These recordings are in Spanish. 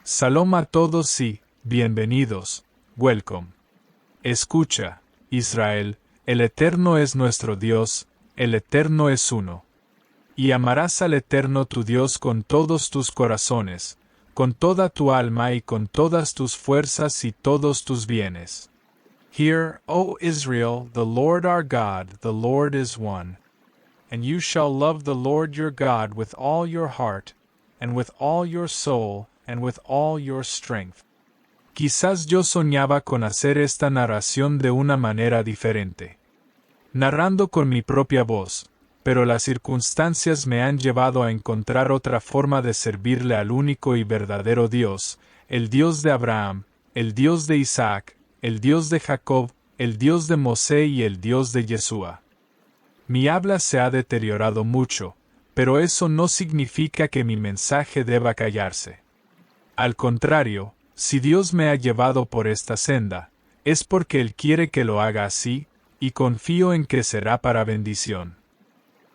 Salom a todos y bienvenidos. Welcome. Escucha, Israel, el Eterno es nuestro Dios, el Eterno es uno. Y amarás al Eterno tu Dios con todos tus corazones, con toda tu alma y con todas tus fuerzas y todos tus bienes. Hear, O Israel, the Lord our God, the Lord is one. And you shall love the Lord your God with all your heart, and with all your soul, and with all your strength. Quizás yo soñaba con hacer esta narración de una manera diferente, narrando con mi propia voz, pero las circunstancias me han llevado a encontrar otra forma de servirle al único y verdadero Dios, el Dios de Abraham, el Dios de Isaac, el Dios de Jacob, el Dios de Mosé y el Dios de Yeshua. Mi habla se ha deteriorado mucho, pero eso no significa que mi mensaje deba callarse. Al contrario, si Dios me ha llevado por esta senda, es porque Él quiere que lo haga así, y confío en que será para bendición.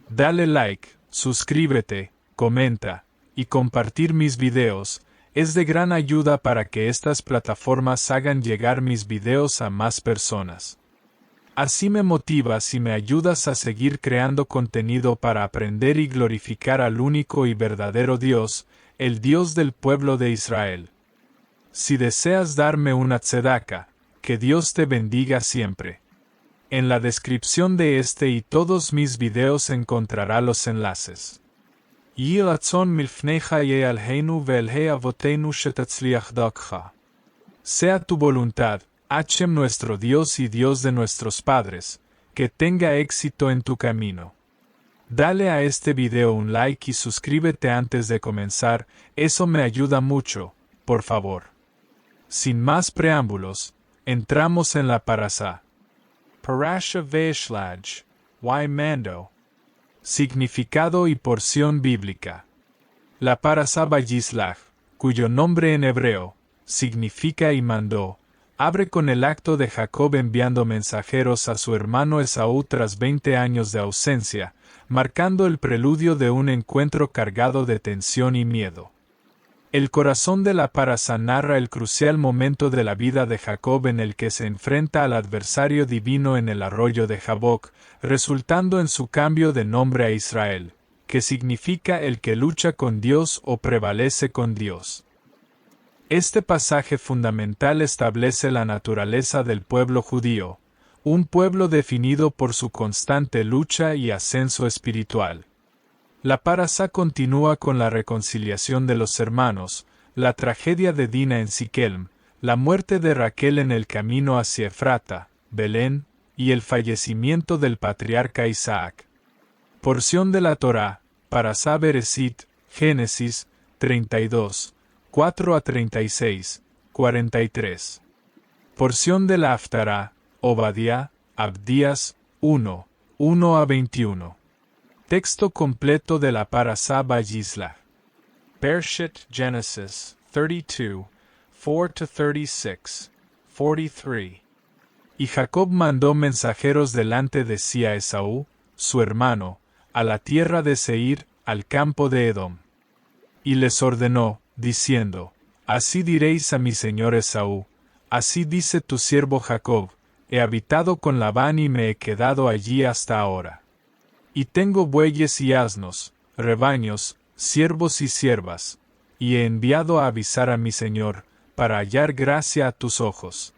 Dale like, suscríbete, comenta, y compartir mis videos, es de gran ayuda para que estas plataformas hagan llegar mis videos a más personas. Así me motivas y me ayudas a seguir creando contenido para aprender y glorificar al único y verdadero Dios, el Dios del pueblo de Israel. Si deseas darme una tzedaka, que Dios te bendiga siempre. En la descripción de este y todos mis videos encontrará los enlaces. Yhi ratzon milfnecha yeh alheinu ve'elhei avoteinu shetatzliach darkcha. Sea tu voluntad, Hashem nuestro Dios y Dios de nuestros padres, que tenga éxito en tu camino. Dale a este video un like y suscríbete antes de comenzar, eso me ayuda mucho, por favor. Sin más preámbulos, entramos en la parasá. Parasha Ve'eshlaj, Y Mando. Significado y porción bíblica. La parasá Vayislach, cuyo nombre en hebreo significa y mandó, abre con el acto de Jacob enviando mensajeros a su hermano Esaú tras 20 años de ausencia, marcando el preludio de un encuentro cargado de tensión y miedo. El corazón de la parasá narra el crucial momento de la vida de Jacob en el que se enfrenta al adversario divino en el arroyo de Jaboc, resultando en su cambio de nombre a Israel, que significa el que lucha con Dios o prevalece con Dios. Este pasaje fundamental establece la naturaleza del pueblo judío, un pueblo definido por su constante lucha y ascenso espiritual. La parasá continúa con la reconciliación de los hermanos, la tragedia de Dina en Siquelm, la muerte de Raquel en el camino hacia Efrata, Belén, y el fallecimiento del patriarca Isaac. Porción de la Torá, parasá Bereshit, Génesis, 32, 4 a 36, 43. Porción de la Haftará, Obadiah, Abdías, 1, 1 a 21. Texto completo de la parasá Vayislach. Bereshit Genesis 32, 4 to 36, 43. Y Jacob mandó mensajeros delante de sí a Esaú, su hermano, a la tierra de Seir, al campo de Edom. Y les ordenó, diciendo, así diréis a mi señor Esaú, así dice tu siervo Jacob, he habitado con Labán y me he quedado allí hasta ahora. Y tengo bueyes y asnos, rebaños, siervos y siervas, y he enviado a avisar a mi señor, para hallar gracia a tus ojos.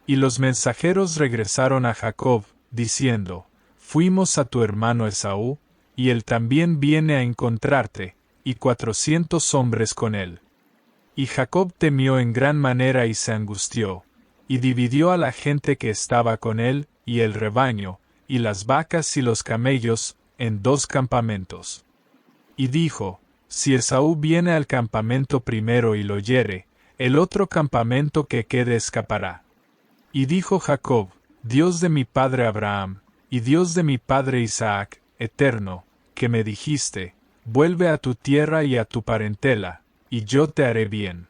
Y los mensajeros regresaron a Jacob, diciendo, fuimos a tu hermano Esaú, y él también viene a encontrarte, y 400 hombres con él. Y Jacob temió en gran manera y se angustió, y dividió a la gente que estaba con él, y el rebaño, y las vacas y los camellos, en 2 campamentos. Y dijo, si Esaú viene al campamento primero y lo hiere, el otro campamento que quede escapará. Y dijo Jacob, Dios de mi padre Abraham, y Dios de mi padre Isaac, eterno, que me dijiste, vuelve a tu tierra y a tu parentela, y yo te haré bien.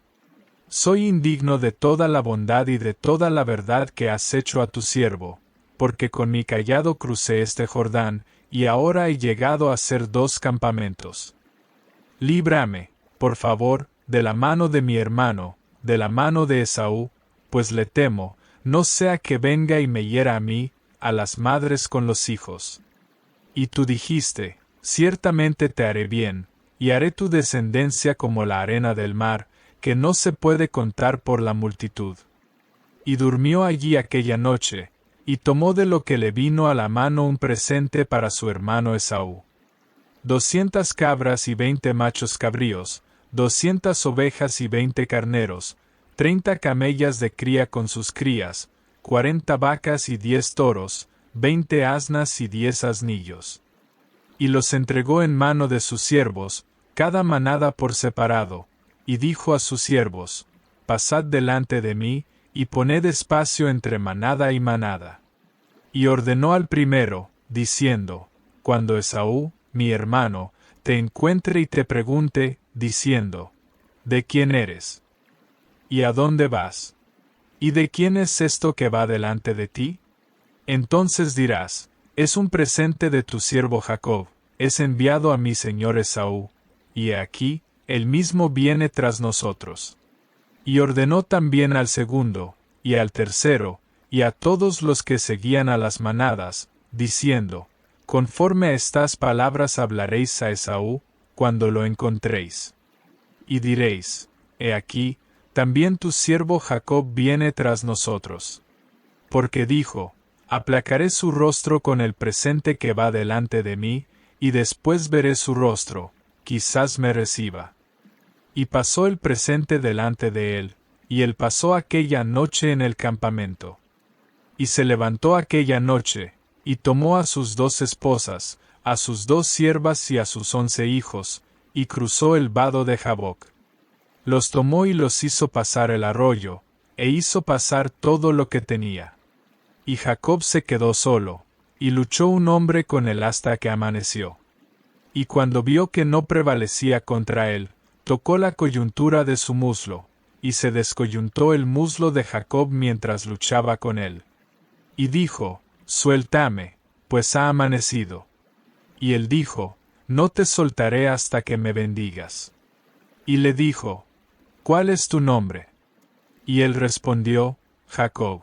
Soy indigno de toda la bondad y de toda la verdad que has hecho a tu siervo, porque con mi cayado crucé este Jordán, y ahora he llegado a ser 2 campamentos. Líbrame, por favor, de la mano de mi hermano, de la mano de Esaú, pues le temo, no sea que venga y me hiera a mí, a las madres con los hijos. Y tú dijiste, ciertamente te haré bien, y haré tu descendencia como la arena del mar, que no se puede contar por la multitud. Y durmió allí aquella noche, y tomó de lo que le vino a la mano un presente para su hermano Esaú. 200 cabras y 20 machos cabríos, 200 ovejas y 20 carneros, 30 camellas de cría con sus crías, 40 vacas y 10 toros, 20 asnas y 10 asnillos. Y los entregó en mano de sus siervos, cada manada por separado, y dijo a sus siervos, pasad delante de mí, y poned espacio entre manada y manada. Y ordenó al primero, diciendo, cuando Esaú, mi hermano, te encuentre y te pregunte, diciendo, ¿de quién eres? ¿Y a dónde vas? ¿Y de quién es esto que va delante de ti? Entonces dirás, es un presente de tu siervo Jacob, es enviado a mi señor Esaú, y aquí, él mismo viene tras nosotros. Y ordenó también al segundo, y al tercero, y a todos los que seguían a las manadas, diciendo, conforme a estas palabras hablaréis a Esaú, cuando lo encontréis. Y diréis, he aquí, también tu siervo Jacob viene tras nosotros. Porque dijo, aplacaré su rostro con el presente que va delante de mí, y después veré su rostro, quizás me reciba. Y pasó el presente delante de él, y él pasó aquella noche en el campamento. Y se levantó aquella noche, y tomó a sus 2 esposas, a sus 2 siervas y a sus 11 hijos, y cruzó el vado de Jaboc. Los tomó y los hizo pasar el arroyo, e hizo pasar todo lo que tenía. Y Jacob se quedó solo, y luchó un hombre con él hasta que amaneció. Y cuando vio que no prevalecía contra él, tocó la coyuntura de su muslo, y se descoyuntó el muslo de Jacob mientras luchaba con él. Y dijo, suéltame, pues ha amanecido. Y él dijo, no te soltaré hasta que me bendigas. Y le dijo, ¿cuál es tu nombre? Y él respondió, Jacob.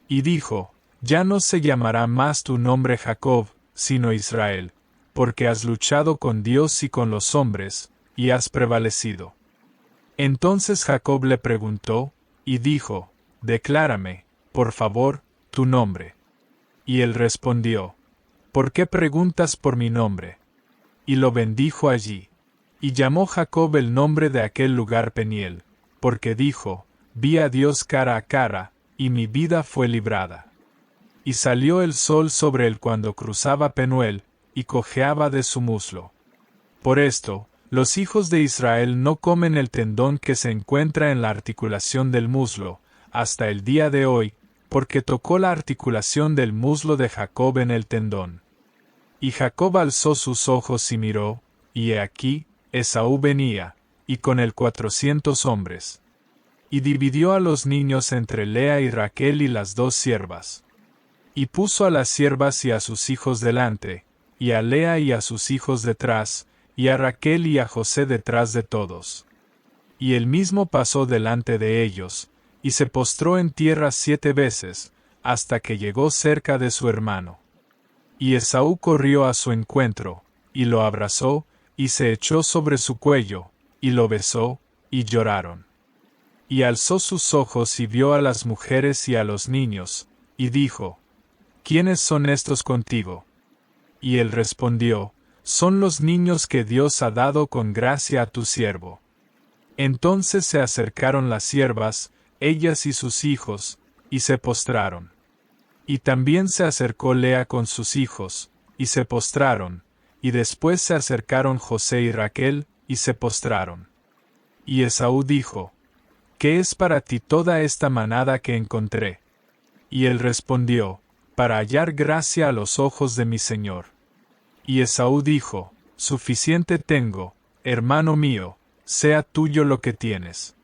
Y dijo, ya no se llamará más tu nombre Jacob, sino Israel, porque has luchado con Dios y con los hombres, y has prevalecido. Entonces Jacob le preguntó, y dijo, declárame, por favor, tu nombre. Y él respondió, ¿por qué preguntas por mi nombre? Y lo bendijo allí. Y llamó Jacob el nombre de aquel lugar Peniel, porque dijo, vi a Dios cara a cara, y mi vida fue librada. Y salió el sol sobre él cuando cruzaba Penuel, y cojeaba de su muslo. Por esto, los hijos de Israel no comen el tendón que se encuentra en la articulación del muslo, hasta el día de hoy, porque tocó la articulación del muslo de Jacob en el tendón. Y Jacob alzó sus ojos y miró, y he aquí, Esaú venía, y con él 400 hombres. Y dividió a los niños entre Lea y Raquel y las 2 siervas. Y puso a las siervas y a sus hijos delante, y a Lea y a sus hijos detrás, y a Raquel y a José detrás de todos. Y él mismo pasó delante de ellos, y se postró en tierra 7 veces, hasta que llegó cerca de su hermano. Y Esaú corrió a su encuentro, y lo abrazó, y se echó sobre su cuello, y lo besó, y lloraron. Y alzó sus ojos y vio a las mujeres y a los niños, y dijo, ¿quiénes son estos contigo? Y él respondió, son los niños que Dios ha dado con gracia a tu siervo. Entonces se acercaron las siervas, ellas y sus hijos, y se postraron. Y también se acercó Lea con sus hijos, y se postraron, y después se acercaron José y Raquel, y se postraron. Y Esaú dijo, ¿qué es para ti toda esta manada que encontré? Y él respondió, para hallar gracia a los ojos de mi señor. Y Esaú dijo, suficiente tengo, hermano mío, sea tuyo lo que tienes.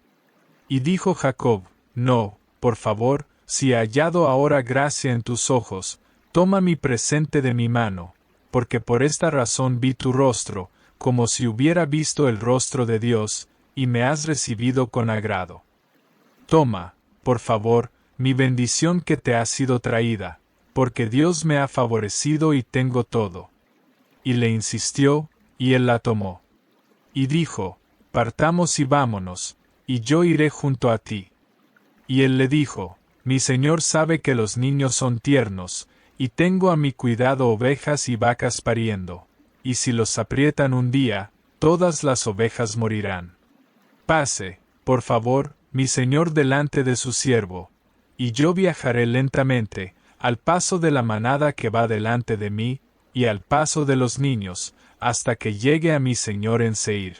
Y dijo Jacob, no, por favor, si he hallado ahora gracia en tus ojos, toma mi presente de mi mano, porque por esta razón vi tu rostro, como si hubiera visto el rostro de Dios, y me has recibido con agrado. Toma, por favor, mi bendición que te ha sido traída, porque Dios me ha favorecido y tengo todo. Y le insistió, y él la tomó. Y dijo, partamos y vámonos, y yo iré junto a ti. Y él le dijo, mi señor sabe que los niños son tiernos, y tengo a mi cuidado ovejas y vacas pariendo, y si los aprietan un día, todas las ovejas morirán. Pase, por favor, mi señor delante de su siervo, y yo viajaré lentamente, al paso de la manada que va delante de mí, y al paso de los niños, hasta que llegue a mi señor en Seir.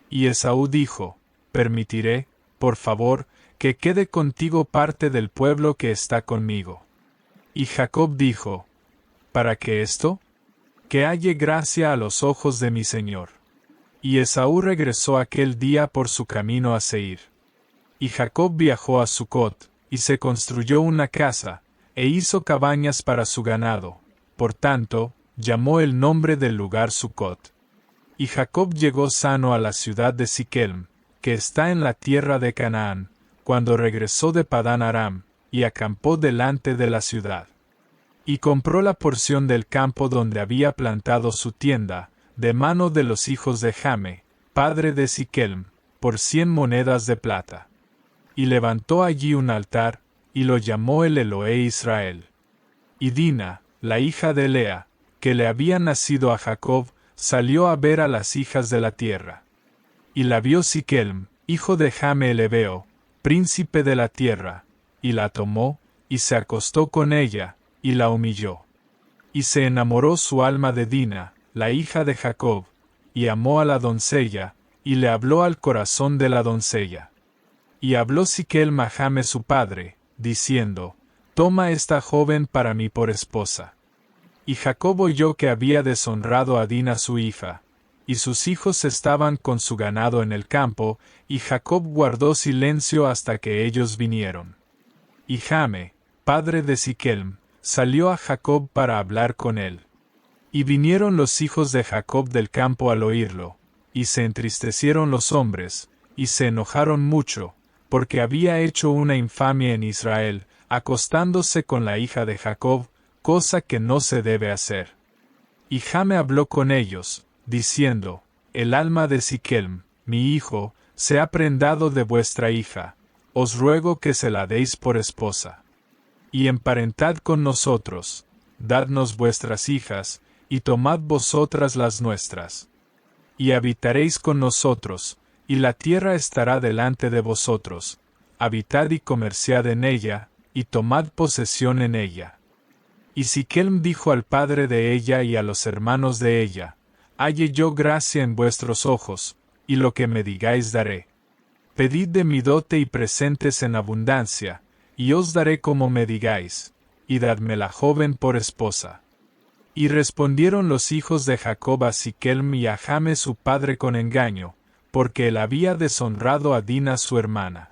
Y Esaú dijo, permitiré, por favor, que quede contigo parte del pueblo que está conmigo. Y Jacob dijo, ¿para qué esto? Que halle gracia a los ojos de mi señor. Y Esaú regresó aquel día por su camino a Seir. Y Jacob viajó a Sucot, y se construyó una casa, e hizo cabañas para su ganado, por tanto, llamó el nombre del lugar Sucot. Y Jacob llegó sano a la ciudad de Siquem, que está en la tierra de Canaán, cuando regresó de Padán Aram, y acampó delante de la ciudad. Y compró la porción del campo donde había plantado su tienda, de mano de los hijos de Jame, padre de Siquem, por 100 monedas de plata. Y levantó allí un altar, y lo llamó el Elohe Israel. Y Dina, la hija de Lea, que le había nacido a Jacob, salió a ver a las hijas de la tierra. Y la vio Siquem, hijo de Jame el Hebeo, príncipe de la tierra, y la tomó, y se acostó con ella, y la humilló. Y se enamoró su alma de Dina, la hija de Jacob, y amó a la doncella, y le habló al corazón de la doncella. Y habló Siquem a Jame su padre, diciendo, toma esta joven para mí por esposa. Y Jacob oyó que había deshonrado a Dina su hija, y sus hijos estaban con su ganado en el campo, y Jacob guardó silencio hasta que ellos vinieron. Y Jame, padre de Siquem, salió a Jacob para hablar con él. Y vinieron los hijos de Jacob del campo al oírlo, y se entristecieron los hombres, y se enojaron mucho, porque había hecho una infamia en Israel, acostándose con la hija de Jacob, cosa que no se debe hacer. Y Jame habló con ellos, diciendo, el alma de Siquem, mi hijo, se ha prendado de vuestra hija, os ruego que se la deis por esposa. Y emparentad con nosotros, dadnos vuestras hijas, y tomad vosotras las nuestras. Y habitaréis con nosotros, y la tierra estará delante de vosotros, habitad y comerciad en ella, y tomad posesión en ella. Y Siquem dijo al padre de ella y a los hermanos de ella, halle yo gracia en vuestros ojos, y lo que me digáis daré. Pedid de mi dote y presentes en abundancia, y os daré como me digáis, y dadme la joven por esposa. Y respondieron los hijos de Jacob a Siquem y a Jame su padre con engaño, porque él había deshonrado a Dina su hermana.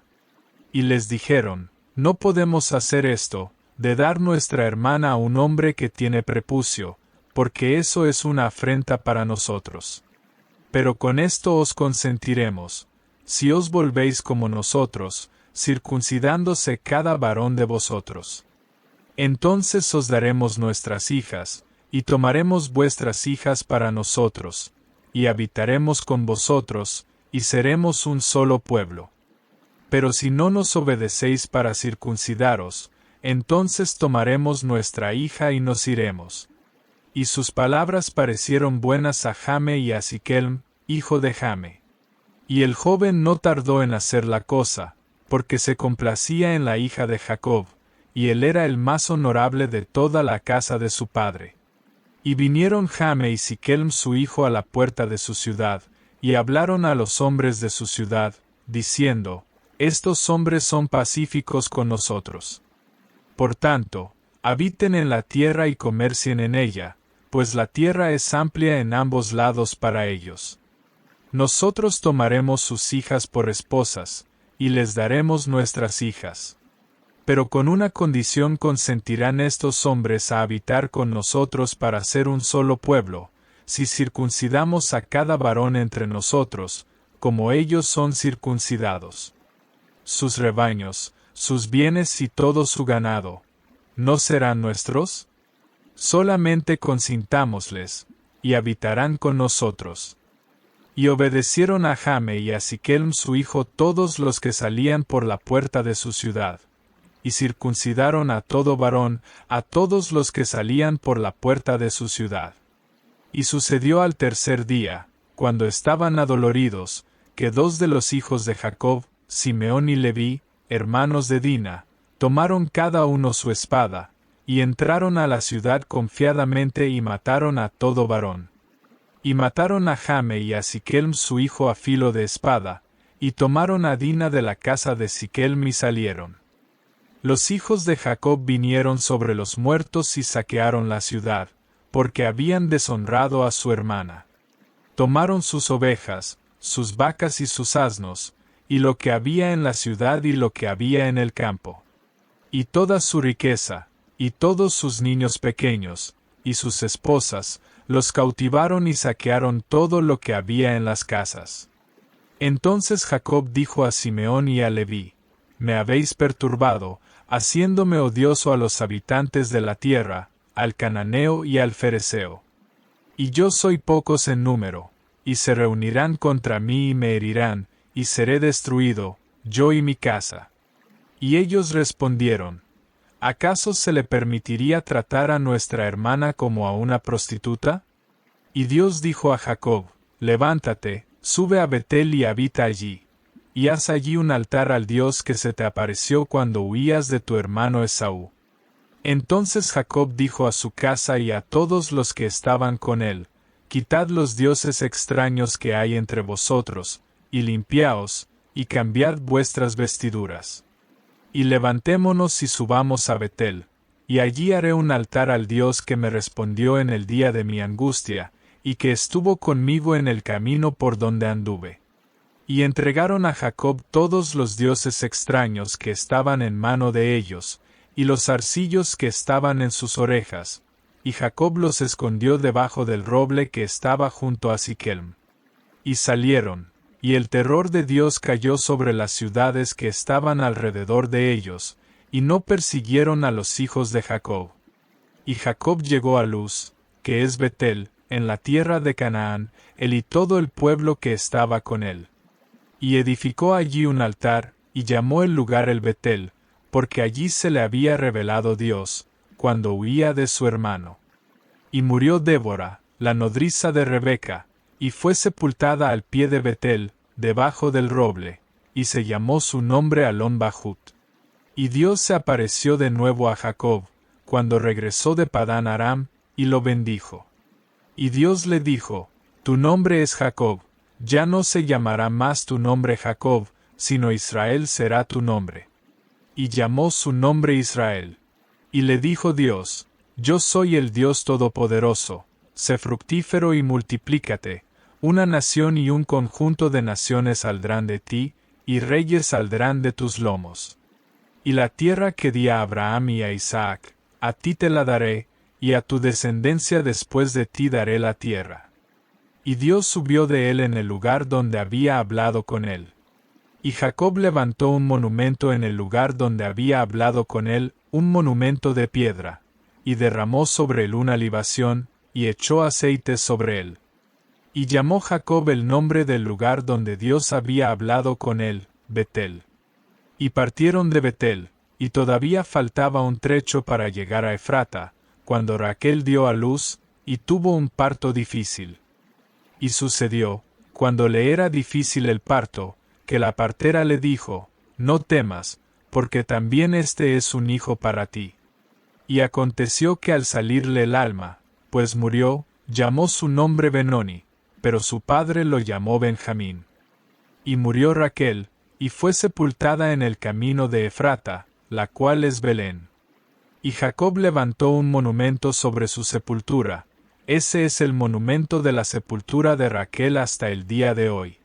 Y les dijeron, no podemos hacer esto, de dar nuestra hermana a un hombre que tiene prepucio, porque eso es una afrenta para nosotros. Pero con esto os consentiremos, si os volvéis como nosotros, circuncidándose cada varón de vosotros. Entonces os daremos nuestras hijas, y tomaremos vuestras hijas para nosotros, y habitaremos con vosotros, y seremos un solo pueblo. Pero si no nos obedecéis para circuncidaros, entonces tomaremos nuestra hija y nos iremos. Y sus palabras parecieron buenas a Jame y a Siquem, hijo de Jame. Y el joven no tardó en hacer la cosa, porque se complacía en la hija de Jacob, y él era el más honorable de toda la casa de su padre. Y vinieron Jame y Siquem su hijo a la puerta de su ciudad, y hablaron a los hombres de su ciudad, diciendo, estos hombres son pacíficos con nosotros. Por tanto, habiten en la tierra y comercien en ella, pues la tierra es amplia en ambos lados para ellos. Nosotros tomaremos sus hijas por esposas, y les daremos nuestras hijas. Pero con una condición consentirán estos hombres a habitar con nosotros para ser un solo pueblo, si circuncidamos a cada varón entre nosotros, como ellos son circuncidados. Sus rebaños, sus bienes y todo su ganado, ¿no serán nuestros? Solamente consintámosles, y habitarán con nosotros. Y obedecieron a Jame y a Siquelm su hijo todos los que salían por la puerta de su ciudad. Y circuncidaron a todo varón, a todos los que salían por la puerta de su ciudad. Y sucedió al tercer día, cuando estaban adoloridos, que dos de los hijos de Jacob, Simeón y Leví, hermanos de Dina, tomaron cada uno su espada, y entraron a la ciudad confiadamente y mataron a todo varón. Y mataron a Jame y a Siquelm su hijo a filo de espada, y tomaron a Dina de la casa de Siquelm y salieron. Los hijos de Jacob vinieron sobre los muertos y saquearon la ciudad, porque habían deshonrado a su hermana. Tomaron sus ovejas, sus vacas y sus asnos, y lo que había en la ciudad y lo que había en el campo. Y toda su riqueza, y todos sus niños pequeños, y sus esposas, los cautivaron y saquearon todo lo que había en las casas. Entonces Jacob dijo a Simeón y a Leví: Me habéis perturbado, haciéndome odioso a los habitantes de la tierra, al cananeo y al fereceo. Y yo soy pocos en número, y se reunirán contra mí y me herirán, y seré destruido, yo y mi casa. Y ellos respondieron: ¿Acaso se le permitiría tratar a nuestra hermana como a una prostituta? Y Dios dijo a Jacob: Levántate, sube a Betel y habita allí, y haz allí un altar al Dios que se te apareció cuando huías de tu hermano Esaú. Entonces Jacob dijo a su casa y a todos los que estaban con él: Quitad los dioses extraños que hay entre vosotros, y limpiaos, y cambiad vuestras vestiduras. Y levantémonos y subamos a Betel, y allí haré un altar al Dios que me respondió en el día de mi angustia, y que estuvo conmigo en el camino por donde anduve. Y entregaron a Jacob todos los dioses extraños que estaban en mano de ellos, y los zarcillos que estaban en sus orejas, y Jacob los escondió debajo del roble que estaba junto a Siquelm. Y salieron, y el terror de Dios cayó sobre las ciudades que estaban alrededor de ellos, y no persiguieron a los hijos de Jacob. Y Jacob llegó a Luz, que es Betel, en la tierra de Canaán, él y todo el pueblo que estaba con él. Y edificó allí un altar, y llamó el lugar el Betel, porque allí se le había revelado Dios, cuando huía de su hermano. Y murió Débora, la nodriza de Rebeca, y fue sepultada al pie de Betel, debajo del roble, y se llamó su nombre Alon Bahut. Y Dios se apareció de nuevo a Jacob, cuando regresó de Padán Aram, y lo bendijo. Y Dios le dijo: Tu nombre es Jacob, ya no se llamará más tu nombre Jacob, sino Israel será tu nombre. Y llamó su nombre Israel. Y le dijo Dios: Yo soy el Dios Todopoderoso, sé fructífero y multiplícate, una nación y un conjunto de naciones saldrán de ti, y reyes saldrán de tus lomos. Y la tierra que di a Abraham y a Isaac, a ti te la daré, y a tu descendencia después de ti daré la tierra. Y Dios subió de él en el lugar donde había hablado con él. Y Jacob levantó un monumento en el lugar donde había hablado con él, un monumento de piedra, y derramó sobre él una libación, y echó aceite sobre él. Y llamó Jacob el nombre del lugar donde Dios había hablado con él, Betel. Y partieron de Betel, y todavía faltaba un trecho para llegar a Efrata, cuando Raquel dio a luz, y tuvo un parto difícil. Y sucedió, cuando le era difícil el parto, que la partera le dijo: No temas, porque también este es un hijo para ti. Y aconteció que al salirle el alma, pues murió, llamó su nombre Benoni, pero su padre lo llamó Benjamín. Y murió Raquel, y fue sepultada en el camino de Efrata, la cual es Belén. Y Jacob levantó un monumento sobre su sepultura, ese es el monumento de la sepultura de Raquel hasta el día de hoy.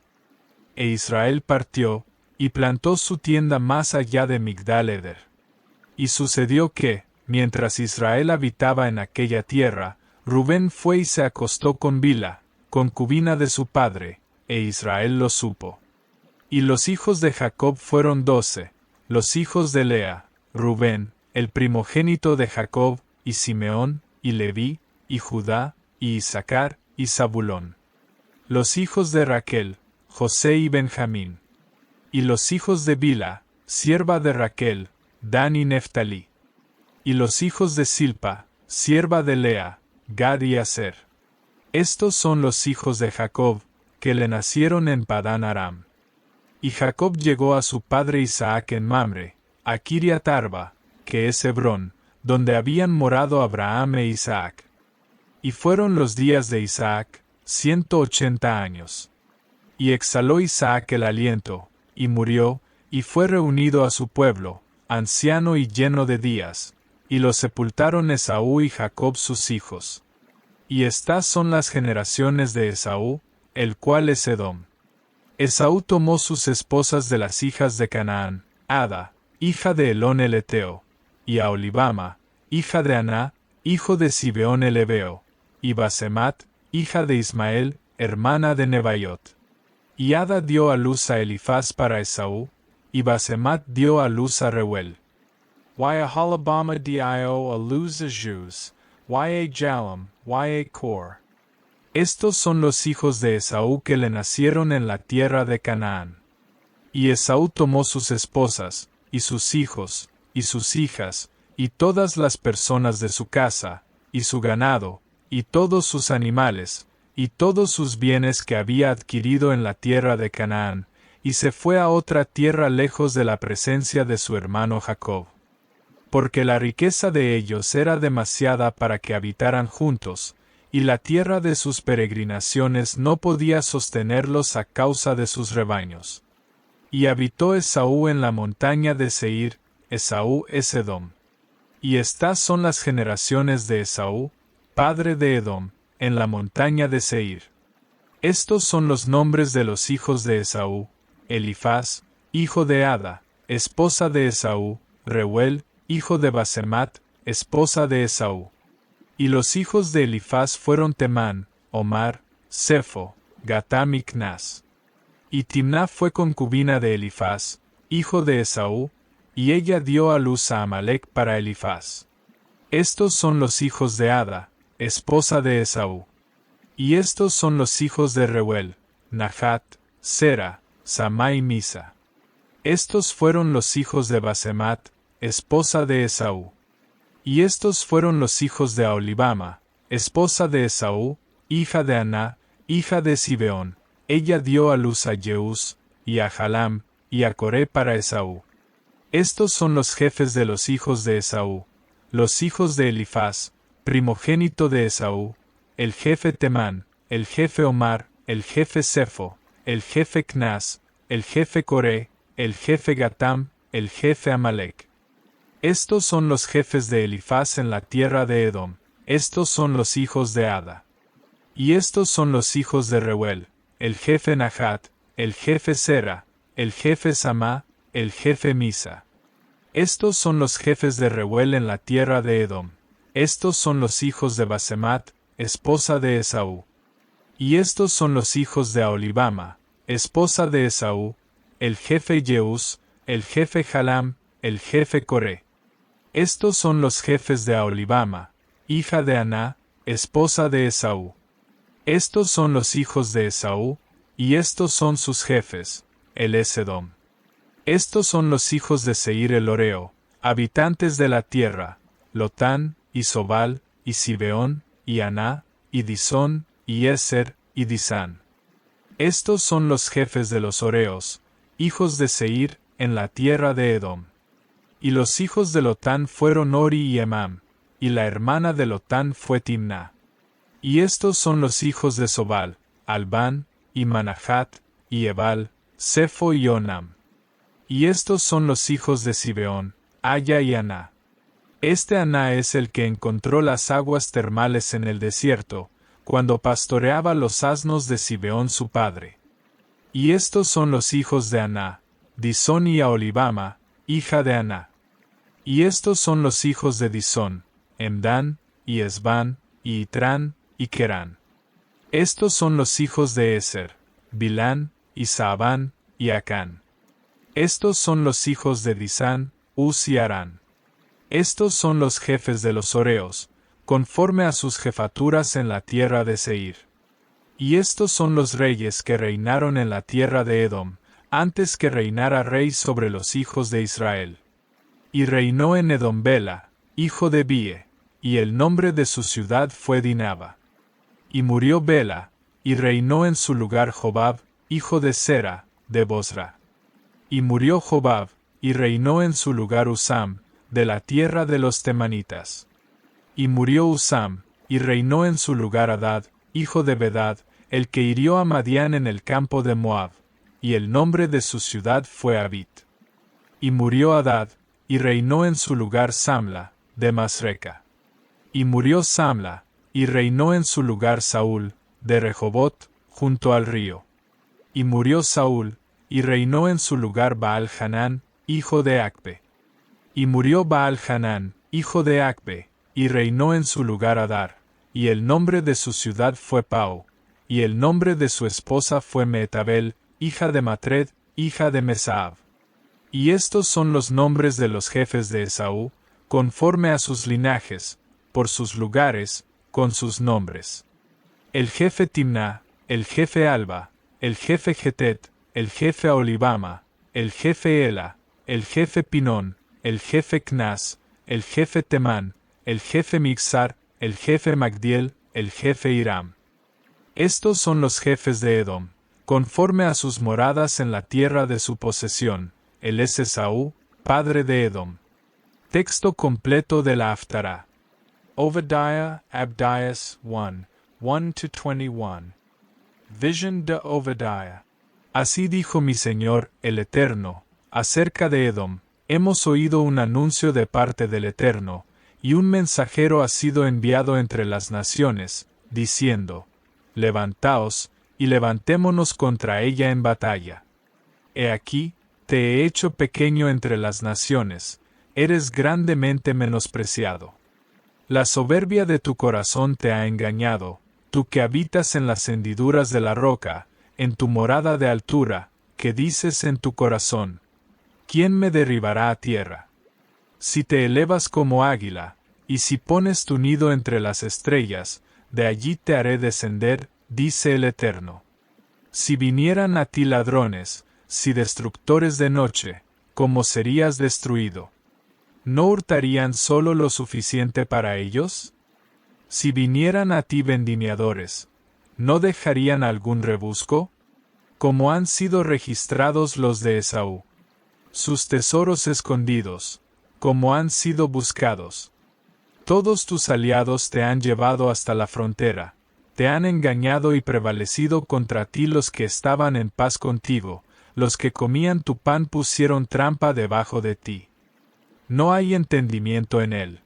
E Israel partió, y plantó su tienda más allá de Migdal-eder. Y sucedió que, mientras Israel habitaba en aquella tierra, Rubén fue y se acostó con Bila, concubina de su padre, e Israel lo supo. Y los hijos de Jacob fueron 12, los hijos de Lea, Rubén, el primogénito de Jacob, y Simeón, y Leví, y Judá, y Issacar, y Zabulón. Los hijos de Raquel, José y Benjamín. Y los hijos de Bila, sierva de Raquel, Dan y Neftalí. Y los hijos de Silpa, sierva de Lea, Gad y Aser. Estos son los hijos de Jacob, que le nacieron en Padán Aram. Y Jacob llegó a su padre Isaac en Mamre, a Kiriat Arba, que es Hebrón, donde habían morado Abraham e Isaac. Y fueron los días de Isaac, 180 años. Y exhaló Isaac el aliento, y murió, y fue reunido a su pueblo, anciano y lleno de días, y lo sepultaron Esaú y Jacob sus hijos. Y estas son las generaciones de Esaú, el cual es Edom. Esaú tomó sus esposas de las hijas de Canaán, Ada, hija de Elón el Eteo, y a Olibama, hija de Aná, hijo de Sibeón el Ebeo, y Basemat, hija de Ismael, hermana de Nebaiot. Y Ada dio a luz a Elifaz para Esaú, y Basemat dio a luz a Reuel. Y a Holibama dio a luz a Juz, y a Jalam, y a Cor. Estos son los hijos de Esaú que le nacieron en la tierra de Canaán. Y Esaú tomó sus esposas, y sus hijos, y sus hijas, y todas las personas de su casa, y su ganado, y todos sus animales, y todos sus bienes que había adquirido en la tierra de Canaán, y se fue a otra tierra lejos de la presencia de su hermano Jacob. Porque la riqueza de ellos era demasiada para que habitaran juntos, y la tierra de sus peregrinaciones no podía sostenerlos a causa de sus rebaños. Y habitó Esaú en la montaña de Seir, Esaú es Edom. Y estas son las generaciones de Esaú, padre de Edom, en la montaña de Seir. Estos son los nombres de los hijos de Esaú: Elifaz, hijo de Ada, esposa de Esaú; Reuel, hijo de Basemat, esposa de Esaú. Y los hijos de Elifaz fueron Temán, Omar, Sefo, Gatam y Cnas. Y Timná fue concubina de Elifaz, hijo de Esaú, y ella dio a luz a Amalec para Elifaz. Estos son los hijos de Ada, esposa de Esaú. Y estos son los hijos de Reuel: Nahat, Sera, Samá y Misa. Estos fueron los hijos de Basemat, esposa de Esaú. Y estos fueron los hijos de Aholibama, esposa de Esaú, hija de Aná, hija de Sibeón. Ella dio a luz a Jeús, y a Jalam, y a Coré para Esaú. Estos son los jefes de los hijos de Esaú, los hijos de Elifaz, primogénito de Esaú: el jefe Temán, el jefe Omar, el jefe Sefo, el jefe Cnas, el jefe Coré, el jefe Gatam, el jefe Amalec. Estos son los jefes de Elifaz en la tierra de Edom. Estos son los hijos de Ada. Y estos son los hijos de Reuel: el jefe Nahat, el jefe Sera, el jefe Samá, el jefe Misa. Estos son los jefes de Reuel en la tierra de Edom. Estos son los hijos de Basemat, esposa de Esaú. Y estos son los hijos de Aholibama, esposa de Esaú: el jefe Jeús, el jefe Jalam, el jefe Coré. Estos son los jefes de Aholibama, hija de Aná, esposa de Esaú. Estos son los hijos de Esaú, y estos son sus jefes: él es Edom. Estos son los hijos de Seir el Horeo, habitantes de la tierra: Lotán, y Sobal, y Sibeón, y Aná, y Disón, y Eser, y Disán. Estos son los jefes de los Horeos, hijos de Seir, en la tierra de Edom. Y los hijos de Lotán fueron Ori y Emam, y la hermana de Lotán fue Timná. Y estos son los hijos de Sobal: Albán, y Manahat, y Ebal, Sefo y Onam. Y estos son los hijos de Sibeón: Aya y Aná. Este Aná es el que encontró las aguas termales en el desierto, cuando pastoreaba los asnos de Sibeón su padre. Y estos son los hijos de Aná: Disón y Aholibama, hija de Aná. Y estos son los hijos de Disón: Emdán, y Esbán, y Itrán, y Querán. Estos son los hijos de Eser: Bilán, y Saabán, y Acán. Estos son los hijos de Disán, Uz y Arán. Estos son los jefes de los horeos, conforme a sus jefaturas en la tierra de Seir. Y estos son los reyes que reinaron en la tierra de Edom, antes que reinara rey sobre los hijos de Israel. Y reinó en Edom Bela, hijo de Bie, y el nombre de su ciudad fue Dinaba. Y murió Bela, y reinó en su lugar Jobab, hijo de Sera, de Bosra. Y murió Jobab, y reinó en su lugar Usam, de la tierra de los temanitas. Y murió Usam, y reinó en su lugar Hadad, hijo de Bedad, el que hirió a Madián en el campo de Moab, y el nombre de su ciudad fue Abit. Y murió Hadad, y reinó en su lugar Samla, de Masreca. Y murió Samla, y reinó en su lugar Saúl, de Rehobot, junto al río. Y murió Saúl, y reinó en su lugar Baal-Hanán, hijo de Acbe. Y murió Baal-Hanán, hijo de Acbe, y reinó en su lugar Adar, y el nombre de su ciudad fue Pau, y el nombre de su esposa fue Meetabel, hija de Matred, hija de Mesaab. Y estos son los nombres de los jefes de Esaú, conforme a sus linajes, por sus lugares, con sus nombres. El jefe Timná, el jefe Alba, el jefe Getet, el jefe Aholibama, el jefe Ela, el jefe Pinón, el jefe Cnas, el jefe Temán, el jefe Mixar, el jefe Magdiel, el jefe Hiram. Estos son los jefes de Edom, conforme a sus moradas en la tierra de su posesión. Él es Esaú, padre de Edom. Texto completo de la Haftará. Obadiah, Abdias 1, 1-21. Vision de Obadiah. Así dijo mi Señor, el Eterno, acerca de Edom: hemos oído un anuncio de parte del Eterno, y un mensajero ha sido enviado entre las naciones, diciendo: levantaos, y levantémonos contra ella en batalla. He aquí, te he hecho pequeño entre las naciones, eres grandemente menospreciado. La soberbia de tu corazón te ha engañado, tú que habitas en las hendiduras de la roca, en tu morada de altura, que dices en tu corazón: ¿quién me derribará a tierra? Si te elevas como águila, y si pones tu nido entre las estrellas, de allí te haré descender, dice el Eterno. Si vinieran a ti ladrones, si destructores de noche, ¿cómo serías destruido? ¿No hurtarían solo lo suficiente para ellos? Si vinieran a ti vendimiadores, ¿no dejarían algún rebusco? Como han sido registrados los de Esaú. Sus tesoros escondidos, como han sido buscados. Todos tus aliados te han llevado hasta la frontera, te han engañado y prevalecido contra ti los que estaban en paz contigo, los que comían tu pan pusieron trampa debajo de ti. No hay entendimiento en él.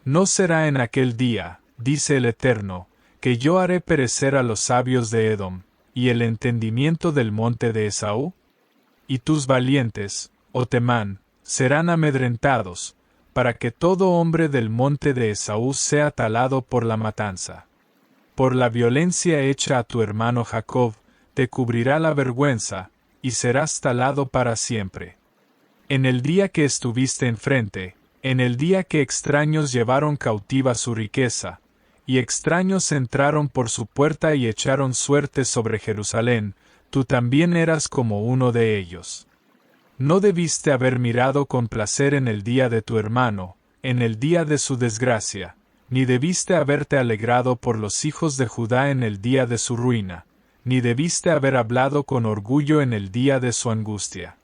No será en aquel día, dice el Eterno, que yo haré perecer a los sabios de Edom, y el entendimiento del monte de Esaú. Y tus valientes, oh Temán, serán amedrentados, para que todo hombre del monte de Esaú sea talado por la matanza. Por la violencia hecha a tu hermano Jacob, te cubrirá la vergüenza, y serás talado para siempre. En el día que estuviste enfrente, en el día que extraños llevaron cautiva su riqueza, y extraños entraron por su puerta y echaron suerte sobre Jerusalén, tú también eras como uno de ellos. No debiste haber mirado con placer en el día de tu hermano, en el día de su desgracia, ni debiste haberte alegrado por los hijos de Judá en el día de su ruina, ni debiste haber hablado con orgullo en el día de su angustia.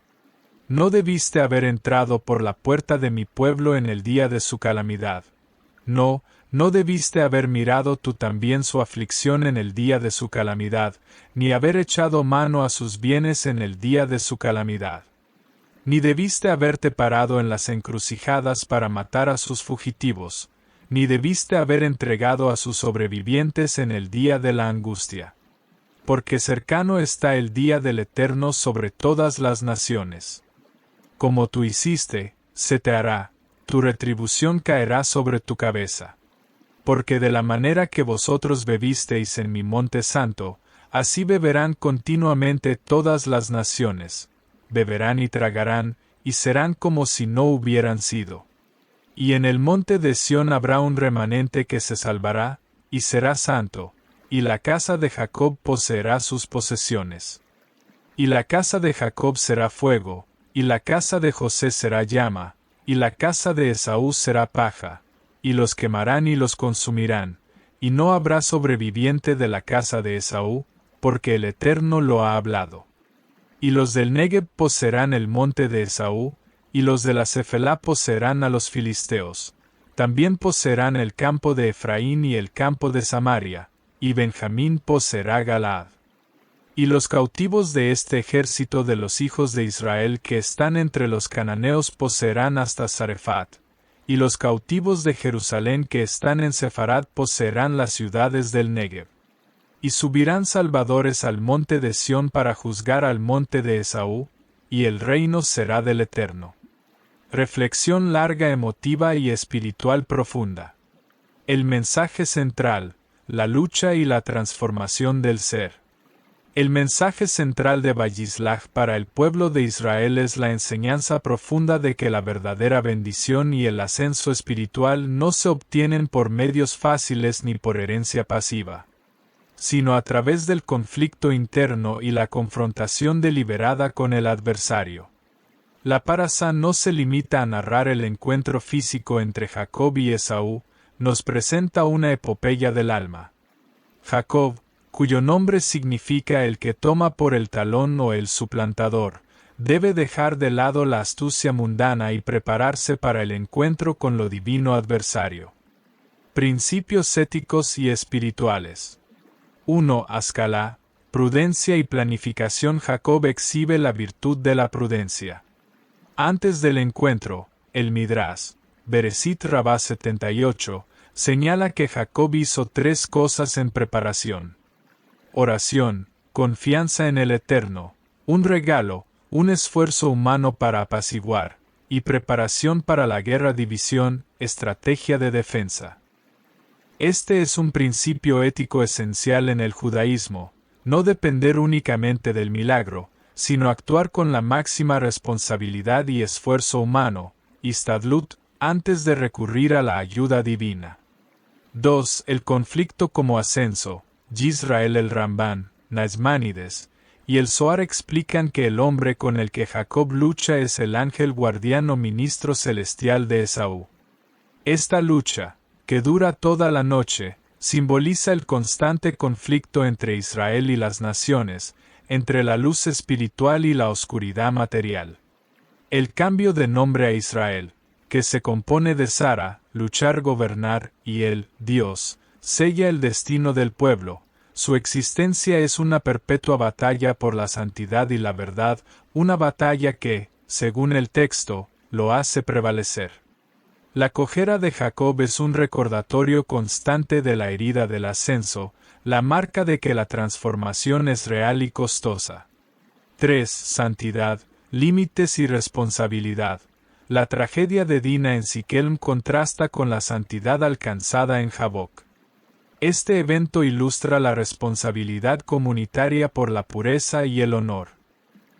No debiste haber entrado por la puerta de mi pueblo en el día de su calamidad. No, no debiste haber mirado tú también su aflicción en el día de su calamidad, ni haber echado mano a sus bienes en el día de su calamidad. Ni debiste haberte parado en las encrucijadas para matar a sus fugitivos, ni debiste haber entregado a sus sobrevivientes en el día de la angustia. Porque cercano está el día del Eterno sobre todas las naciones. Como tú hiciste, se te hará, tu retribución caerá sobre tu cabeza. Porque de la manera que vosotros bebisteis en mi monte santo, Así beberán continuamente todas las naciones, beberán y tragarán, y serán como si no hubieran sido. Y en el monte de Sión habrá un remanente que se salvará, y será santo, y la casa de Jacob poseerá sus posesiones. Y la casa de Jacob será fuego, y la casa de José será llama, y la casa de Esaú será paja, y los quemarán y los consumirán, y no habrá sobreviviente de la casa de Esaú, porque el Eterno lo ha hablado. Y los del Negev poseerán el monte de Esaú, y los de la Cefelá poseerán a los filisteos. También poseerán el campo de Efraín y el campo de Samaria, y Benjamín poseerá Galaad. Y los cautivos de este ejército de los hijos de Israel que están entre los cananeos poseerán hasta Zarefat, y los cautivos de Jerusalén que están en Sefarad poseerán las ciudades del Negev. Y subirán salvadores al monte de Sión para juzgar al monte de Esaú, y el reino será del Eterno. Reflexión larga, emotiva y espiritual profunda. El mensaje central, la lucha y la transformación del ser. El mensaje central de Vayislach para el pueblo de Israel es la enseñanza profunda de que la verdadera bendición y el ascenso espiritual no se obtienen por medios fáciles ni por herencia pasiva, sino a través del conflicto interno y la confrontación deliberada con el adversario. La parasá no se limita a narrar el encuentro físico entre Jacob y Esaú, nos presenta una epopeya del alma. Jacob, cuyo nombre significa el que toma por el talón o el suplantador, debe dejar de lado la astucia mundana y prepararse para el encuentro con lo divino adversario. Principios éticos y espirituales. 1. Ascalá, prudencia y planificación. Jacob exhibe la virtud de la prudencia. Antes del encuentro, el Midrash, Bereshit Rabá 78, señala que Jacob hizo 3 cosas en preparación: oración, confianza en el Eterno, un regalo, un esfuerzo humano para apaciguar, y preparación para la guerra, división, estrategia de defensa. Este es un principio ético esencial en el judaísmo, no depender únicamente del milagro, sino actuar con la máxima responsabilidad y esfuerzo humano, istadlut, antes de recurrir a la ayuda divina. 2. El conflicto como ascenso. Yisrael el Ramban, Nachmanides, y el Zohar explican que el hombre con el que Jacob lucha es el ángel guardián o ministro celestial de Esaú. Esta lucha, que dura toda la noche, simboliza el constante conflicto entre Israel y las naciones, entre la luz espiritual y la oscuridad material. El cambio de nombre a Israel, que se compone de Sara, luchar, gobernar, y el Dios, sella el destino del pueblo. Su existencia es una perpetua batalla por la santidad y la verdad, una batalla que, según el texto, lo hace prevalecer. La cojera de Jacob es un recordatorio constante de la herida del ascenso, la marca de que la transformación es real y costosa. 3. Santidad, límites y responsabilidad. La tragedia de Dina en Siquelm contrasta con la santidad alcanzada en Jaboc. Este evento ilustra la responsabilidad comunitaria por la pureza y el honor.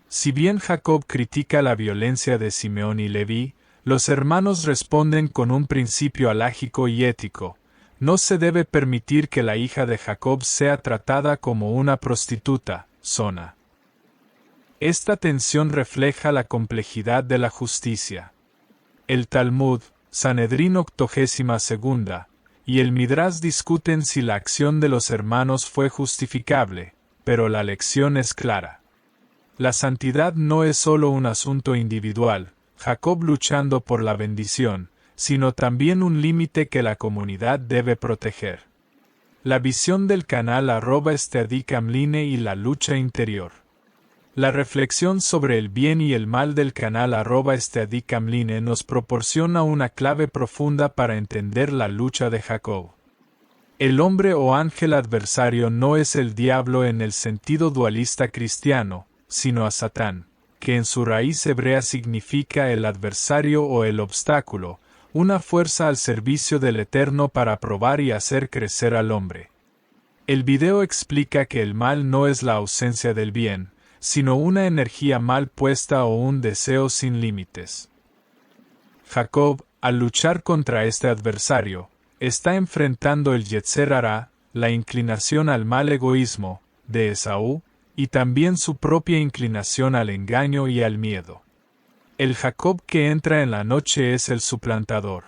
Si bien Jacob critica la violencia de Simeón y Leví, los hermanos responden con un principio alágico y ético: no se debe permitir que la hija de Jacob sea tratada como una prostituta, zona. Esta tensión refleja la complejidad de la justicia. El Talmud, Sanedrín 82, y el Midrash discuten si la acción de los hermanos fue justificable, pero la lección es clara. La santidad no es solo un asunto individual, Jacob luchando por la bendición, sino también un límite que la comunidad debe proteger. La visión del canal @Steadicamline y la lucha interior. La reflexión sobre el bien y el mal del canal @Steadicamline nos proporciona una clave profunda para entender la lucha de Jacob. El hombre o ángel adversario no es el diablo en el sentido dualista cristiano, sino a Satán, que en su raíz hebrea significa el adversario o el obstáculo, una fuerza al servicio del Eterno para probar y hacer crecer al hombre. El video explica que el mal no es la ausencia del bien, sino una energía mal puesta o un deseo sin límites. Jacob, al luchar contra este adversario, está enfrentando el Yetzer Hará, la inclinación al mal egoísmo, de Esaú, y también su propia inclinación al engaño y al miedo. El Jacob que entra en la noche es el suplantador.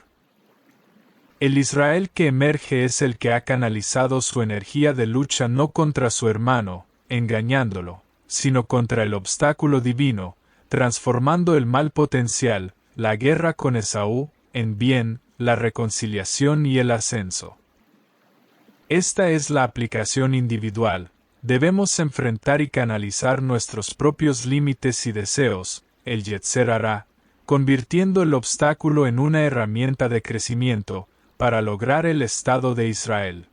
El Israel que emerge es el que ha canalizado su energía de lucha no contra su hermano, engañándolo, sino contra el obstáculo divino, transformando el mal potencial, la guerra con Esaú, en bien, la reconciliación y el ascenso. Esta es la aplicación individual. Debemos enfrentar y canalizar nuestros propios límites y deseos, el Yetzer Hará, convirtiendo el obstáculo en una herramienta de crecimiento, para lograr el Estado de Israel.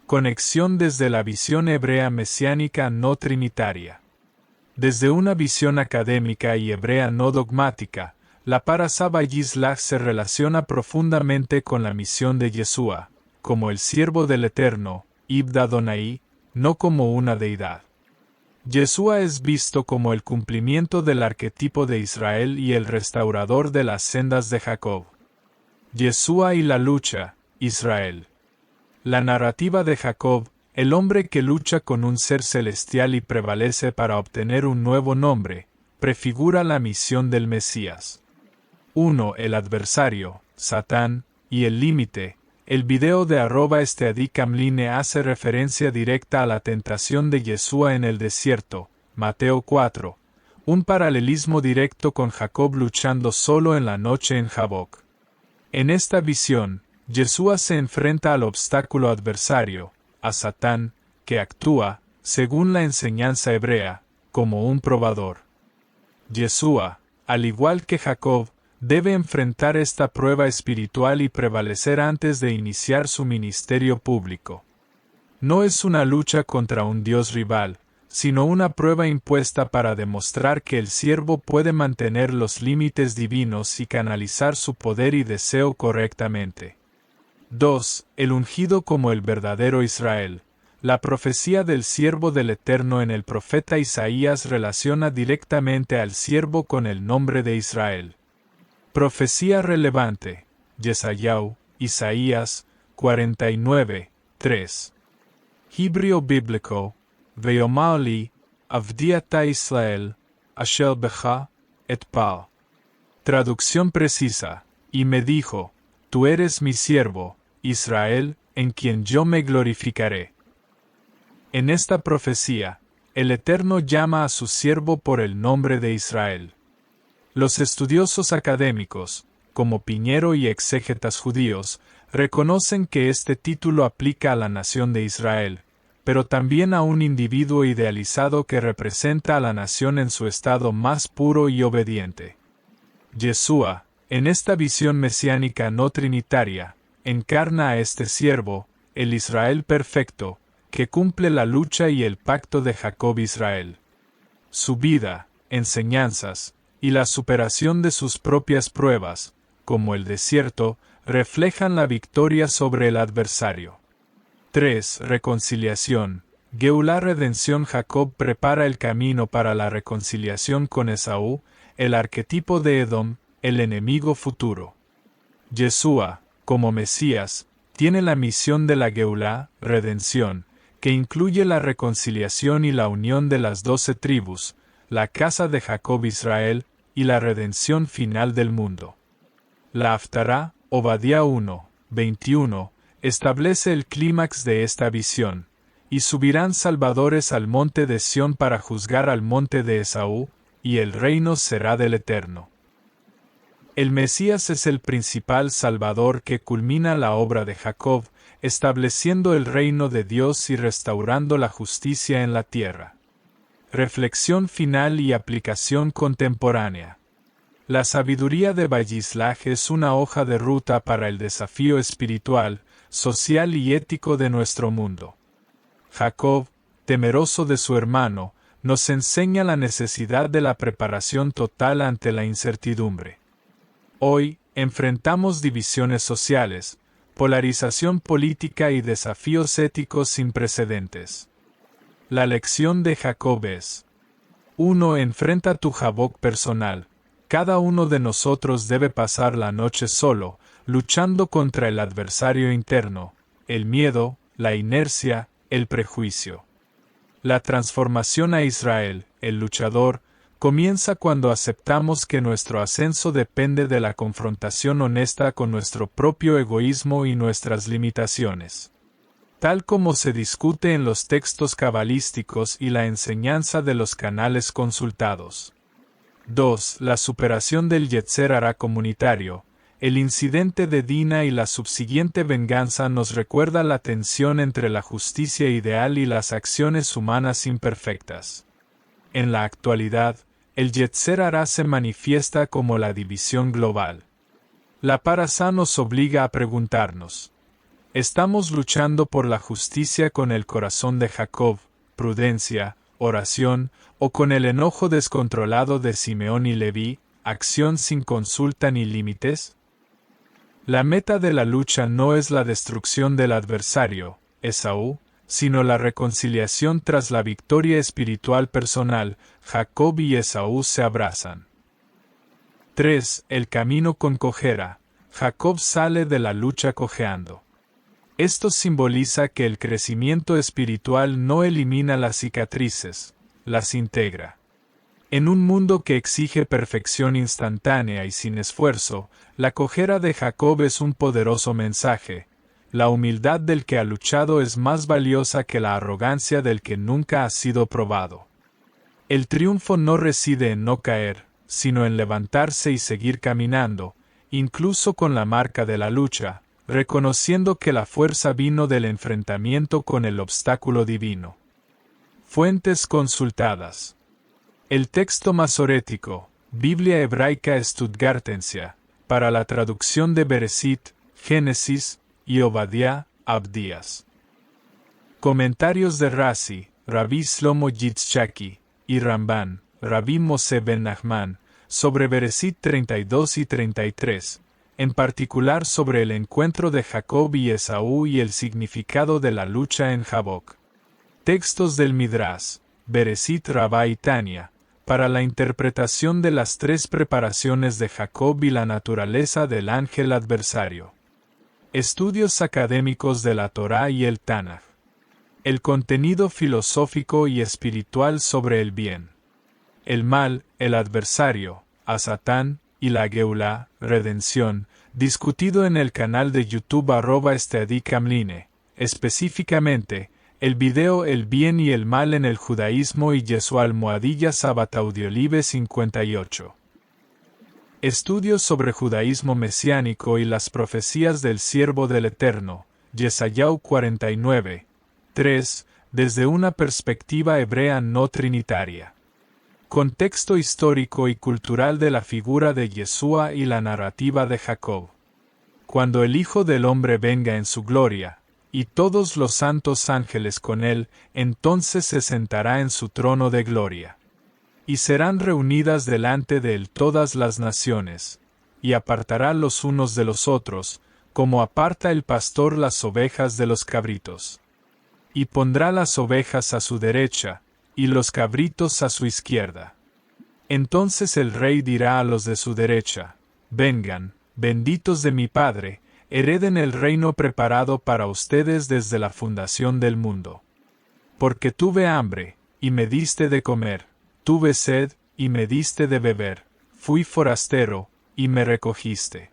Conexión desde la visión hebrea mesiánica no trinitaria. Desde una visión académica y hebrea no dogmática, la Parasá Vayislach se relaciona profundamente con la misión de Yeshua, como el siervo del Eterno, Ibn Adonai, no como una deidad. Yeshua es visto como el cumplimiento del arquetipo de Israel y el restaurador de las sendas de Jacob. Yeshua y la lucha, Israel. La narrativa de Jacob, el hombre que lucha con un ser celestial y prevalece para obtener un nuevo nombre, prefigura la misión del Mesías. 1. El adversario, Satán, y el límite. El video de @estadicamline hace referencia directa a la tentación de Yeshua en el desierto, Mateo 4, un paralelismo directo con Jacob luchando solo en la noche en Jaboc. En esta visión, Yeshua se enfrenta al obstáculo adversario, a Satán, que actúa, según la enseñanza hebrea, como un probador. Yeshua, al igual que Jacob, debe enfrentar esta prueba espiritual y prevalecer antes de iniciar su ministerio público. No es una lucha contra un Dios rival, sino una prueba impuesta para demostrar que el siervo puede mantener los límites divinos y canalizar su poder y deseo correctamente. 2. El ungido como el verdadero Israel. La profecía del siervo del Eterno en el profeta Isaías relaciona directamente al siervo con el nombre de Israel. Profecía relevante. Yeshayahu, Isaías, 49, 3. Hebreo bíblico. Ve'omar li, Avdiata Israel, Asher becha, et pal. Traducción precisa. Y me dijo, tú eres mi siervo, Israel, en quien yo me glorificaré. En esta profecía, el Eterno llama a su siervo por el nombre de Israel. Los estudiosos académicos, como Piñero y exégetas judíos, reconocen que este título aplica a la nación de Israel, pero también a un individuo idealizado que representa a la nación en su estado más puro y obediente. Yeshua, en esta visión mesiánica no trinitaria, encarna a este siervo, el Israel perfecto, que cumple la lucha y el pacto de Jacob Israel. Su vida, enseñanzas, y la superación de sus propias pruebas, como el desierto, reflejan la victoria sobre el adversario. 3. Reconciliación. Geulá redención. Jacob prepara el camino para la reconciliación con Esaú, el arquetipo de Edom, el enemigo futuro. Yeshua, como Mesías, tiene la misión de la Geulá, redención, que incluye la reconciliación y la unión de las 12 tribus, la casa de Jacob Israel, y la redención final del mundo. La Haftará, Obadía 1, 21, establece el clímax de esta visión, y subirán salvadores al monte de Sión para juzgar al monte de Esaú, y el reino será del Eterno. El Mesías es el principal salvador que culmina la obra de Jacob, estableciendo el reino de Dios y restaurando la justicia en la tierra. Reflexión final y aplicación contemporánea. La sabiduría de Vayislach es una hoja de ruta para el desafío espiritual, social y ético de nuestro mundo. Jacob, temeroso de su hermano, nos enseña la necesidad de la preparación total ante la incertidumbre. Hoy, enfrentamos divisiones sociales, polarización política y desafíos éticos sin precedentes. La lección de Jacob es: 1. Enfrenta tu Jabok personal. Cada uno de nosotros debe pasar la noche solo, luchando contra el adversario interno, el miedo, la inercia, el prejuicio. La transformación a Israel, el luchador, comienza cuando aceptamos que nuestro ascenso depende de la confrontación honesta con nuestro propio egoísmo y nuestras limitaciones. Tal como se discute en los textos cabalísticos y la enseñanza de los canales consultados. 2. La superación del Yetzer Hará comunitario. El incidente de Dina y la subsiguiente venganza nos recuerda la tensión entre la justicia ideal y las acciones humanas imperfectas. En la actualidad, el Yetzer Hará se manifiesta como la división global. La parasá nos obliga a preguntarnos: ¿estamos luchando por la justicia con el corazón de Jacob, prudencia, oración, o con el enojo descontrolado de Simeón y Leví, acción sin consulta ni límites? La meta de la lucha no es la destrucción del adversario, Esaú, sino la reconciliación tras la victoria espiritual personal. Jacob y Esaú se abrazan. 3. El camino con cojera. Jacob sale de la lucha cojeando. Esto simboliza que el crecimiento espiritual no elimina las cicatrices, las integra. En un mundo que exige perfección instantánea y sin esfuerzo, la cojera de Jacob es un poderoso mensaje. La humildad del que ha luchado es más valiosa que la arrogancia del que nunca ha sido probado. El triunfo no reside en no caer, sino en levantarse y seguir caminando, incluso con la marca de la lucha, reconociendo que la fuerza vino del enfrentamiento con el obstáculo divino. Fuentes consultadas. El texto masorético, Biblia hebraica Stuttgartensia, para la traducción de Bereshit, Génesis, y Obadiah, Abdías. Comentarios de Rashi, Rabbi Shlomo Yitzchaki, y Ramban, Rabbi Moshe ben Nachman, sobre Bereshit 32 y 33, en particular sobre el encuentro de Jacob y Esaú y el significado de la lucha en Jabok. Textos del Midrash, Bereshit Rabá y Tania, para la interpretación de las tres preparaciones de Jacob y la naturaleza del ángel adversario. Estudios académicos de la Torá y el Tanaj. El contenido filosófico y espiritual sobre el bien, el mal, el adversario, a Satán, y la Geulá, redención, discutido en el canal de YouTube @estadikamline, específicamente, el video El bien y el mal en el judaísmo y Yeshua Almohadilla Sabat Audiolive 58. Estudios sobre judaísmo mesiánico y las profecías del siervo del Eterno, Yeshayahu 49, 3, desde una perspectiva hebrea no trinitaria. Contexto histórico y cultural de la figura de Yeshua y la narrativa de Jacob. Cuando el Hijo del Hombre venga en su gloria, y todos los santos ángeles con él, entonces se sentará en su trono de gloria. Y serán reunidas delante de él todas las naciones, y apartará los unos de los otros, como aparta el pastor las ovejas de los cabritos. Y pondrá las ovejas a su derecha, y los cabritos a su izquierda. Entonces el rey dirá a los de su derecha: vengan, benditos de mi Padre, hereden el reino preparado para ustedes desde la fundación del mundo. Porque tuve hambre, y me diste de comer, tuve sed, y me diste de beber, fui forastero, y me recogiste.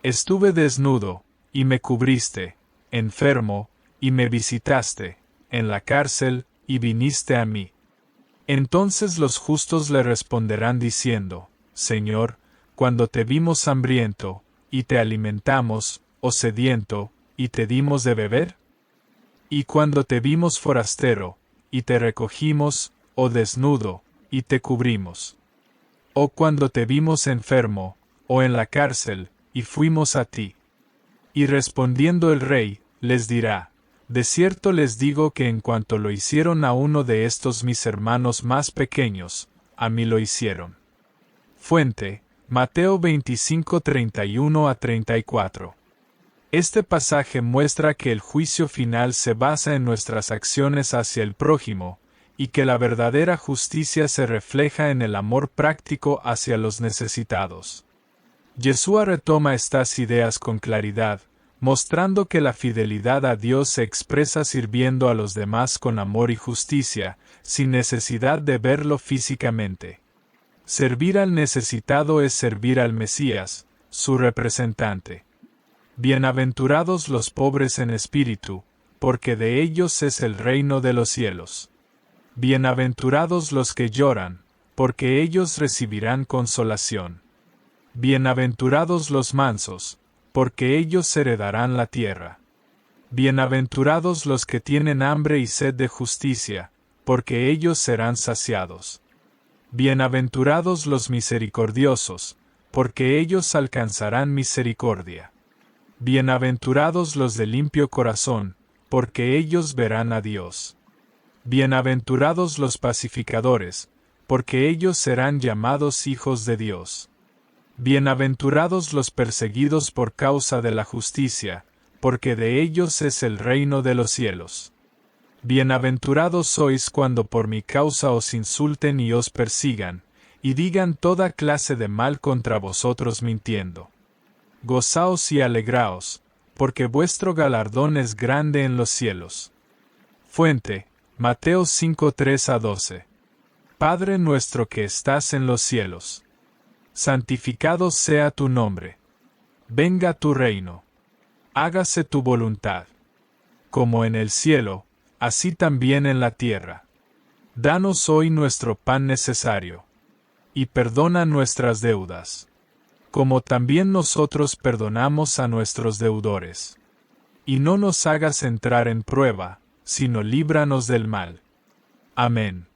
Estuve desnudo, y me cubriste, enfermo, y me visitaste, en la cárcel, y viniste a mí. Entonces los justos le responderán diciendo: Señor, cuando te vimos hambriento, y te alimentamos, o sediento, y te dimos de beber? Y cuando te vimos forastero, y te recogimos, o desnudo, y te cubrimos. O cuando te vimos enfermo, o en la cárcel, y fuimos a ti. Y respondiendo el rey, les dirá: de cierto les digo que en cuanto lo hicieron a uno de estos mis hermanos más pequeños, a mí lo hicieron. Fuente: Mateo 25:31-34. Este pasaje muestra que el juicio final se basa en nuestras acciones hacia el prójimo, y que la verdadera justicia se refleja en el amor práctico hacia los necesitados. Yeshua retoma estas ideas con claridad, mostrando que la fidelidad a Dios se expresa sirviendo a los demás con amor y justicia, sin necesidad de verlo físicamente. Servir al necesitado es servir al Mesías, su representante. Bienaventurados los pobres en espíritu, porque de ellos es el reino de los cielos. Bienaventurados los que lloran, porque ellos recibirán consolación. Bienaventurados los mansos, porque ellos heredarán la tierra. Bienaventurados los que tienen hambre y sed de justicia, porque ellos serán saciados. Bienaventurados los misericordiosos, porque ellos alcanzarán misericordia. Bienaventurados los de limpio corazón, porque ellos verán a Dios. Bienaventurados los pacificadores, porque ellos serán llamados hijos de Dios. Bienaventurados los perseguidos por causa de la justicia, porque de ellos es el reino de los cielos. Bienaventurados sois cuando por mi causa os insulten y os persigan, y digan toda clase de mal contra vosotros mintiendo. Gozaos y alegraos, porque vuestro galardón es grande en los cielos. Fuente, Mateo 5:3-12. Padre nuestro que estás en los cielos, santificado sea tu nombre. Venga tu reino. Hágase tu voluntad. Como en el cielo, así también en la tierra. Danos hoy nuestro pan necesario. Y perdona nuestras deudas, como también nosotros perdonamos a nuestros deudores. Y no nos hagas entrar en prueba, sino líbranos del mal. Amén.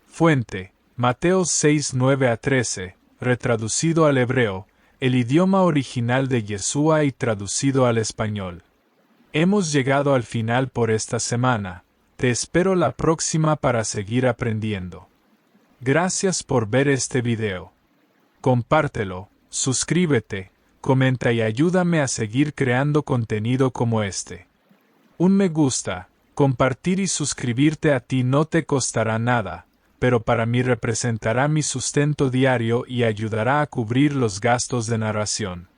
Fuente, Mateo 6:9-13, retraducido al hebreo, el idioma original de Yeshua y traducido al español. Hemos llegado al final por esta semana. Te espero la próxima para seguir aprendiendo. Gracias por ver este video. Compártelo, suscríbete, comenta y ayúdame a seguir creando contenido como este. Un me gusta, compartir y suscribirte a ti no te costará nada, pero para mí representará mi sustento diario y ayudará a cubrir los gastos de narración.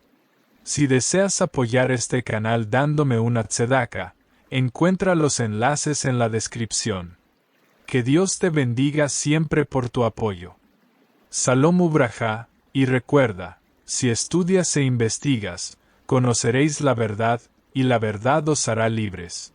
Si deseas apoyar este canal dándome una tzedaka, encuentra los enlaces en la descripción. Que Dios te bendiga siempre por tu apoyo. Salom Ubrajá, y recuerda, si estudias e investigas, conoceréis la verdad, y la verdad os hará libres.